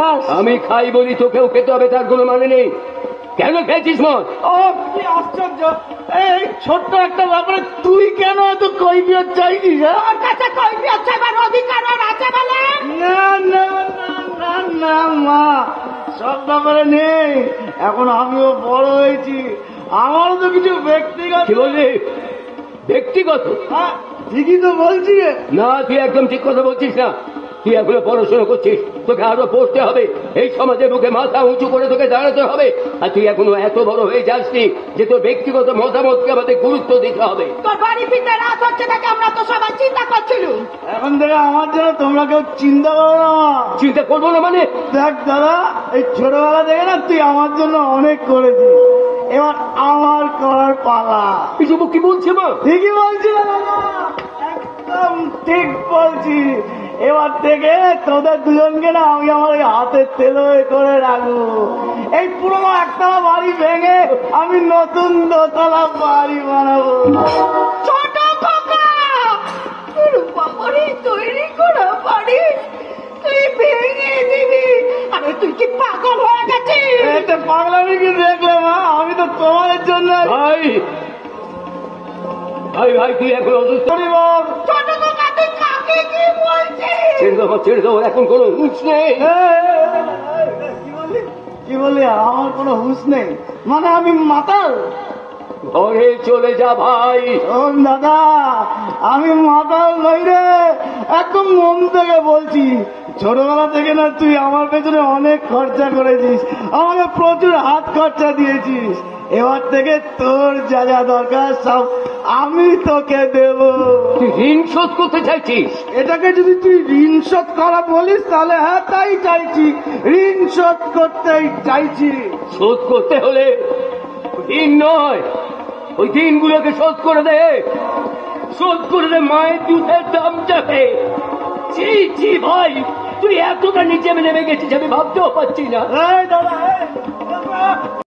খাস? আমি খাই বলি তোকেও খেতে হবে, তার কোনো মানে নেই। কেন খেয়েছিস মদ? ও কি আশ্চর্য! এই ছোট্ট একটা ব্যাপারে তুই কেন এত কৈফিয়ত চাইছিস? তোর কাছে কৈফিয়ত চাইবার অধিকার ওর আছে বলে? না না না না না মা, সব ব্যাপারে নেই। এখন আমিও বড় হয়েছি, আমারও তো কিছু ব্যক্তিগত। কি বললি? ব্যক্তিগত? হ্যাঁ, ঠিকই তো বলছি। না, তুই একদম ঠিক কথা বলছিস না। তুই এখনো পড়াশোনা করছিস, তোকে আরো পড়তে হবে, এই সমাজের বুকে মাথা উঁচু করে তোকে দাঁড়াতে হবে। আর তুই এখনো এত বড় হয়ে যাসনি যে তোর ব্যক্তিগত মতামতকে আমাদের গুরুত্ব দিতে হবে। তোর বাড়ি ফিরতে রাত হচ্ছে দেখে আমরা তো সবাই চিন্তা করছিলাম। এখন থেকে আমার জন্য তোমরা কেউ চিন্তা করো না মা। চিন্তা করবো না মানে? দেখ দাদা, এই ছোটবেলা থেকে না তুই আমার জন্য অনেক করেছিস, এবার আমার করার পালা। এসব কি বলছে মা? ঠিকই বলছি না দাদা, একদম ঠিক বলছি। এবার থেকে তোদের দুজনকে না আমি আমার এই হাতের তেলোয় করে রাখবো। এই পুরোনো একতলা বাড়ি ভেঙে আমি নতুন দোতলা বাড়ি বানাবো। ছোট খোকা, তোর বাবারই তৈরি করা বাড়ি তুই ভেঙে দিবি? আরে তুই কি পাগল হয়ে গেছিস? এতে পাগলামি কি দেখলে মা? আমি তো তোমাদের জন্য। ভাই ভাই ভাই, তুই এখন অসুস্থ। ছোট খোকা, তুই কাকে কি বলছিস? ছেড়ে দেবো, ছেড়ে দেবো, এখন কোনো হুঁশ নেই। কি বলি? আমার কোনো হুঁশ নেই মানে আমি মাতাল? ঘরে চলে যা ভাই। ও দাদা, আমি মাতাল নই রে, একদম মন থেকে বলছি। ছোটবেলা থেকে না তুই আমার পেছনে অনেক খরচা করেছিস, আমাকে প্রচুর হাত খরচা দিয়েছিস। এবার থেকে তোর যা যা দরকার সব আমি তোকে দেব। তুই ঋণ শোধ করতে চাইছিস? এটাকে যদি তুই ঋণ শোধ করা বলিস তাহলে হ্যাঁ, তাই চাইছি, ঋণ শোধ করতেই চাইছি। শোধ করতে হলে ঋণ নয়, ওই দিনগুলোকে শোধ করে দে, শোধ করে দে মায়ের দুধের দাম যাবে। ছি ছি ভাই, তুই এতটা নিচে নেমে গেছিস আমি ভাবতেও পারছি না। এই দাদা, এই দাদা।